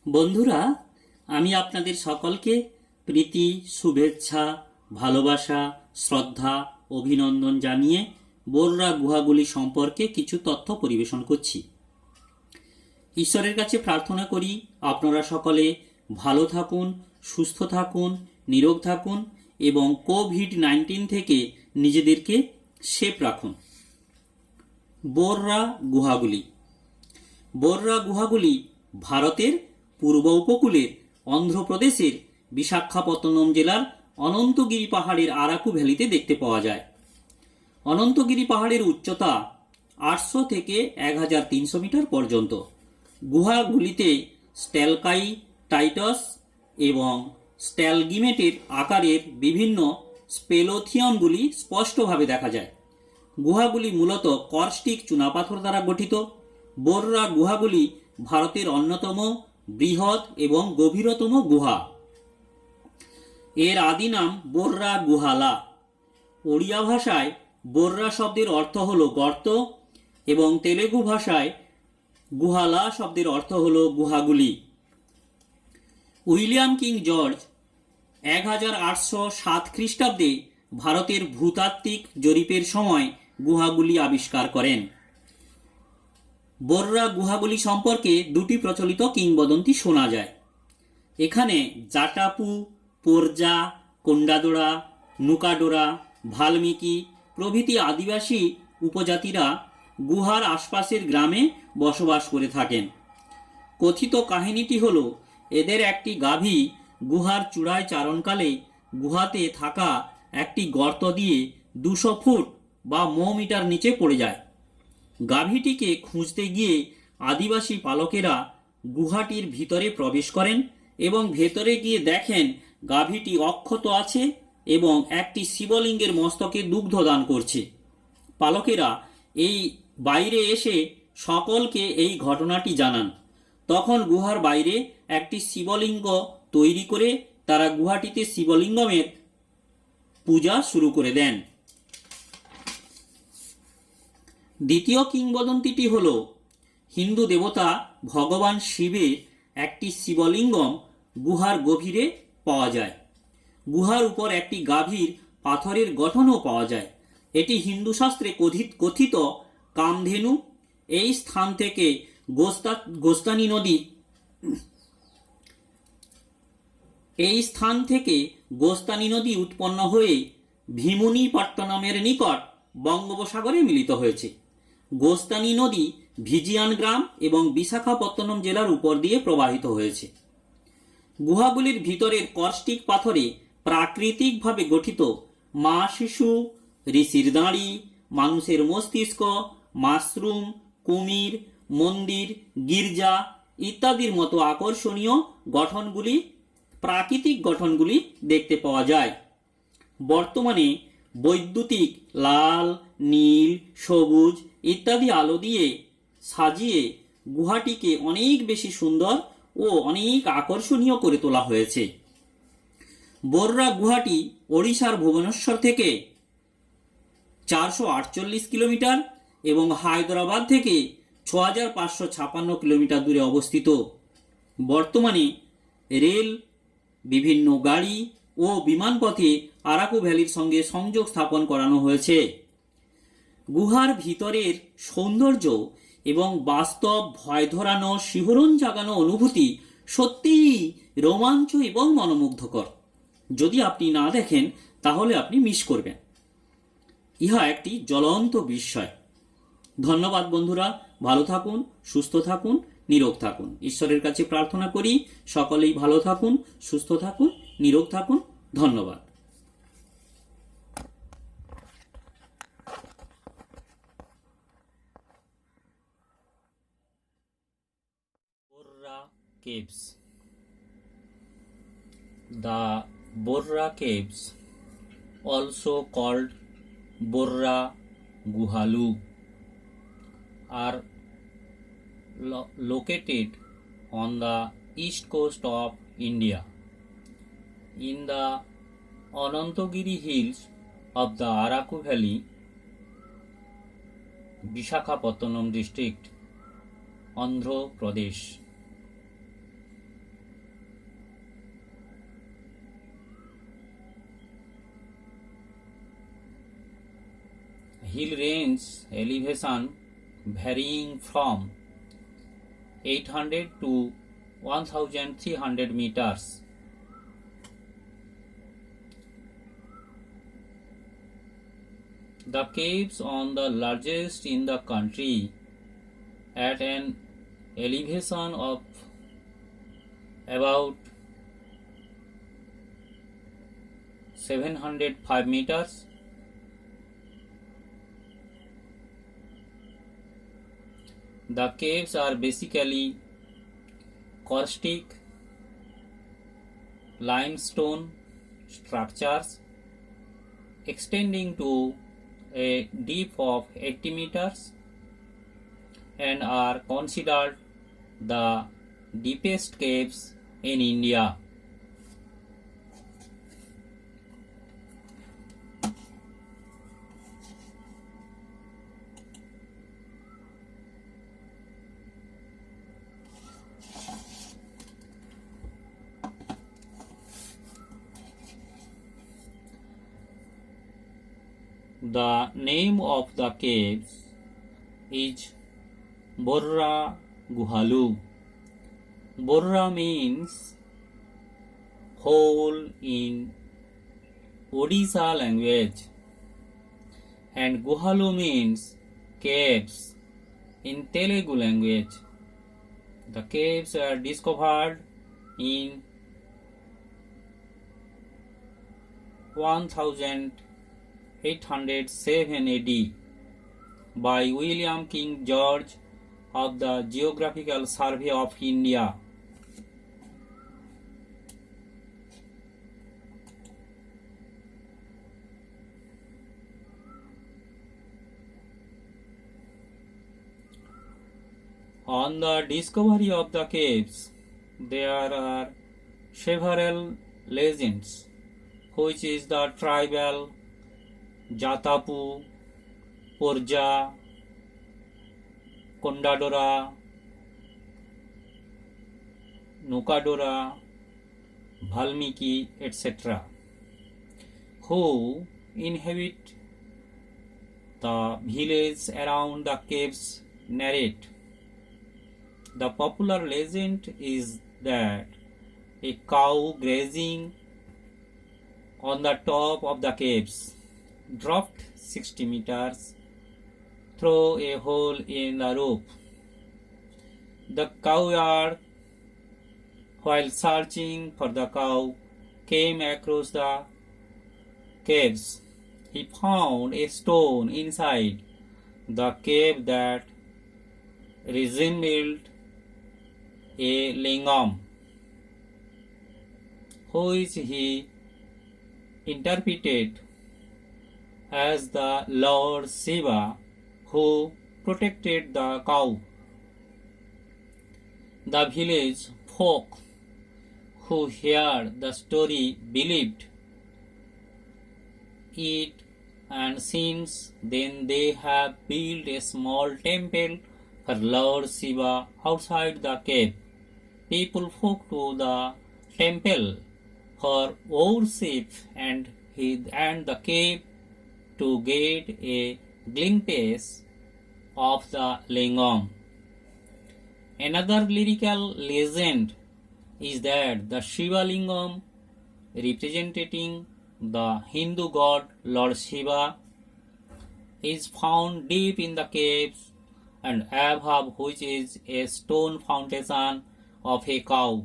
বন্ধুরা, আমি আপনাদের সকলকে প্রীতি, শুভেচ্ছা, ভালোবাসা, শ্রদ্ধা, অভিনন্দন জানিয়ে বোররা গুহাগুলি সম্পর্কে কিছু তথ্য পরিবেশন করছি। ঈশ্বরের কাছে প্রার্থনা করি আপনারা সকলে ভালো থাকুন, সুস্থ থাকুন, নিরোগ থাকুন এবং কোভিড-19 থেকে নিজেদেরকে সেফ রাখুন। বোররা গুহাগুলি ভারতের পূর্ব উপকূলের অন্ধ্রপ্রদেশের বিশাখাপত্তনম জেলার অনন্তগিরি পাহাড়ের আরাকু ভ্যালিতে দেখতে পাওয়া যায়। অনন্তগিরি পাহাড়ের উচ্চতা 800 থেকে 1300 মিটার পর্যন্ত। গুহাগুলিতে স্ট্যালকাইটাইটস এবং স্ট্যালগিমেটের আকারের বিভিন্ন স্পেলোথিয়ামগুলি স্পষ্টভাবে দেখা যায়। গুহাগুলি মূলত কর্স্টিক চুনাপাথর দ্বারা গঠিত। বোররা গুহাগুলি ভারতের অন্যতম বৃহৎ এবং গভীরতম গুহা। এর আদি নাম বোররা গুহালা। ওড়িয়া ভাষায় বোররা শব্দের অর্থ হল গর্ত এবং তেলেগু ভাষায় গুহালা শব্দের অর্থ হল গুহাগুলি। উইলিয়াম কিং জর্জ 1807 খ্রিস্টাব্দে ভারতের ভূতাত্ত্বিক জরিপের সময় গুহাগুলি আবিষ্কার করেন। বোররা গুহাগুলি সম্পর্কে দুটি প্রচলিত কিংবদন্তি শোনা যায়। এখানে জাটাপু, পোরজা, কোন্ডাদোরা, নুকাডোরা, ভালমিকি প্রভৃতি আদিবাসী উপজাতিরা গুহার আশপাশের গ্রামে বসবাস করে থাকেন। কথিত কাহিনীটি হল, এদের একটি গাভী গুহার চূড়ায় চারণকালে গুহাতে থাকা একটি গর্ত দিয়ে 200 ফুট বা মিটার নিচে পড়ে যায়। গাভীটিকে খুঁজতে গিয়ে আদিবাসী পালকেরা গুহাটির ভিতরে প্রবেশ করেন এবং ভেতরে গিয়ে দেখেন গাভীটি অক্ষত আছে এবং একটি শিবলিঙ্গের মস্তকে দুগ্ধ দান করছে। পালকেরা এই বাইরে এসে সকলকে এই ঘটনাটি জানান। তখন গুহার বাইরে একটি শিবলিঙ্গ তৈরি করে তারা গুহাটিতে শিবলিঙ্গমের পূজা শুরু করে দেন। দ্বিতীয় কিংবদন্তিটি হল, হিন্দু দেবতা ভগবান শিবের একটি শিবলিঙ্গম গুহার গভীরে পাওয়া যায়। গুহার উপর একটি গাভীর পাথরের গঠনও পাওয়া যায়। এটি হিন্দু শাস্ত্রে কথিত কামধেনু। এই স্থান থেকে গোস্তানী নদী উৎপন্ন হয়ে ভীমুনিপট্টনমের নিকট বঙ্গোপসাগরে মিলিত হয়েছে। গোস্তানী নদী ভিজিয়ান গ্রাম এবং বিশাখাপত্তনম জেলার উপর দিয়ে প্রবাহিত হয়েছে। গুহাগুলির ভিতরের কর্স্টিক পাথরে প্রাকৃতিকভাবে গঠিত মা শিশু, ঋষির দাঁড়ি, মানুষের মস্তিষ্ক, মাশরুম, কুমির, মন্দির, গির্জা ইত্যাদির মতো আকর্ষণীয় প্রাকৃতিক গঠনগুলি দেখতে পাওয়া যায়। বর্তমানে বৈদ্যুতিক লাল, নীল, সবুজ ইত্যাদি আলো দিয়ে সাজিয়ে গুহাটিকে অনেক বেশি সুন্দর ও অনেক আকর্ষণীয় করে তোলা হয়েছে। বোররা গুহাটি ওড়িশার ভুবনেশ্বর থেকে 448 কিলোমিটার এবং হায়দ্রাবাদ থেকে 6556 কিলোমিটার দূরে অবস্থিত। বর্তমানে রেল, বিভিন্ন গাড়ি ও বিমানপথে আরাকু ভ্যালির সঙ্গে সংযোগ স্থাপন করানো হয়েছে। গুহার ভিতরের সৌন্দর্য এবং বাস্তব ভয় ধরানো, শিহরণ জাগানো অনুভূতি সত্যিই রোমাঞ্চ এবং মনোমুগ্ধকর। যদি আপনি না দেখেন তাহলে আপনি মিস করবেন। ইহা একটি জ্বলন্ত বিস্ময়। ধন্যবাদ বন্ধুরা, ভালো থাকুন, সুস্থ থাকুন, নিরোগ থাকুন। ঈশ্বরের কাছে প্রার্থনা করি সকলেই ভালো থাকুন, সুস্থ থাকুন, নিরোগ থাকুন। ধন্যবাদ। Borra Caves. The Borra Caves, also called Borra Guhalu, are located on the east coast of India in the Anantagiri hills of the Araku Valley, Visakhapatnam district, Andhra Pradesh. hill range elevation varying from 800 to 1300 meters. The caves on the largest in the country at an elevation of about 705 meters. The caves are basically karstic limestone structures extending to a depth of 80 meters and are considered the deepest caves in India. The name of the caves is Borra Guhalu. Borra means hole in Odisha language and Guhalu means caves in Telugu language. The caves are discovered in 1807 AD by William King George of the Geographical Survey of India. On the discovery of the caves, there are several legends, which is the tribal Jatapu, Porja, Kondadora, Nukadora, Valmiki, etc., who inhabit the village around the caves narrate. The popular legend is that a cow grazing on the top of the caves dropped 60 meters through a hole in the roof. The cowyard, while searching for the cow, came across the caves. He found a stone inside the cave that resembled a lingam, which he interpreted as the Lord Shiva who protected the cow. The village folk who heard the story believed it, and since then they have built a small temple for Lord Shiva outside the cave. People flock to the temple for worship and the cave to get a glimpse of the lingam. Another lyrical legend is that the Shiva lingam, representing the Hindu god Lord Shiva, is found deep in the caves and above which is a stone foundation of a cow,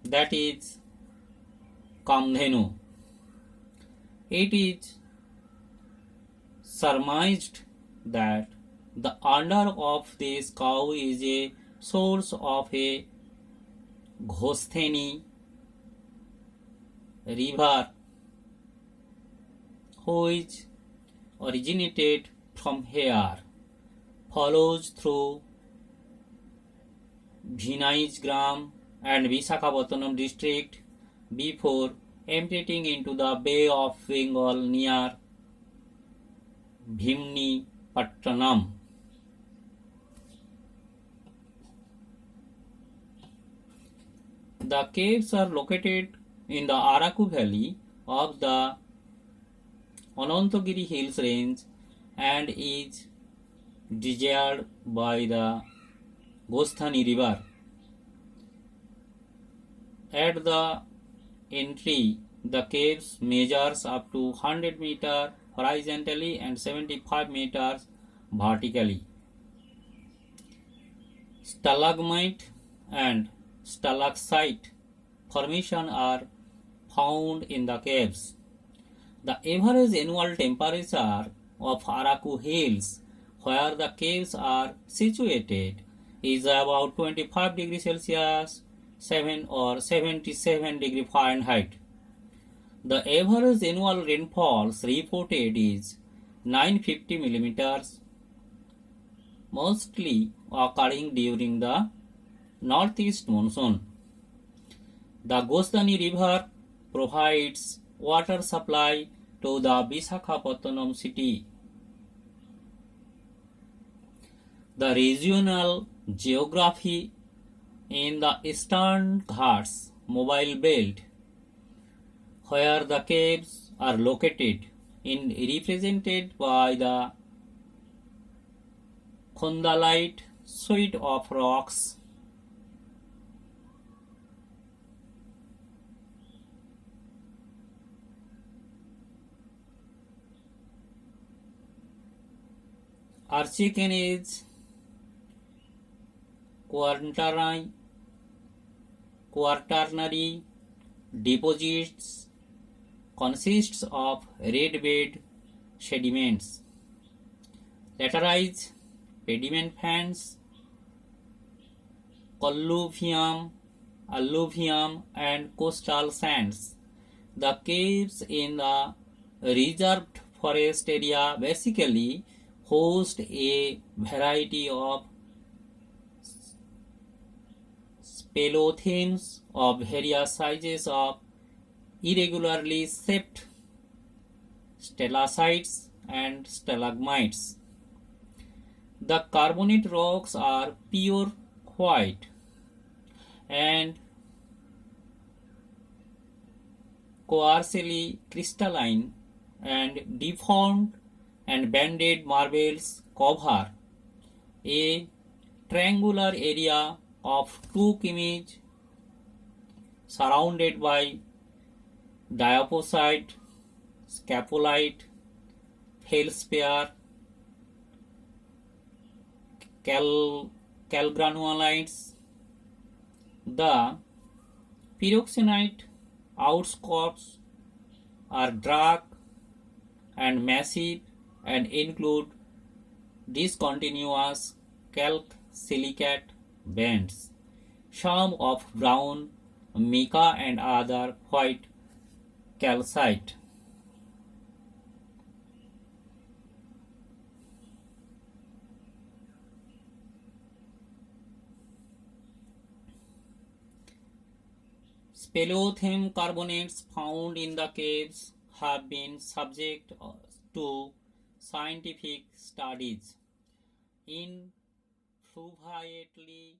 that is Kamdhenu. It is surmised that the owner of this cow is a source of a Ghostheni river which originated from here, follows through Vinaygram and Visakhapatnam district before emptying into the Bay of Bengal near Bhimnipatnam. The caves are located in the Araku Valley of the Anantagiri Hills range and is desired by the Gosthani River. At the entry, the caves measures up to 100 meters horizontally and 75 meters vertically. Stalagmite and stalactite formation are found in the caves. The average annual temperature of Araku Hills, where the caves are situated, is about 25 degrees Celsius, 7 or 77 degrees Fahrenheit. The average annual rainfall reported is 950 millimeters, mostly occurring during the northeast monsoon. The Gosthani River provides water supply to the Visakhapatnam city. The regional geography in the Eastern Ghats Mobile Belt, where the caves are located, is represented by the Khondalite suite of rocks. Archicanage quaternary deposits consists of red bed sediments, laterite pediment fans, alluvium and coastal sands. The caves in the reserved forest area basically host a variety of speleothems of various sizes of irregularly shaped stalactites and stalagmites. The carbonate rocks are pure white and coarsely crystalline, and deformed and banded marbles cover a triangular area of 2 km surrounded by diaphosite, scapolite, feldspar, calgranulites. The pyroxenite outcrops are dark and massive and include discontinuous calc silicate bands, some of brown mica and other white calcite. Speleothem carbonates found in the caves have been subject to scientific studies in fluviately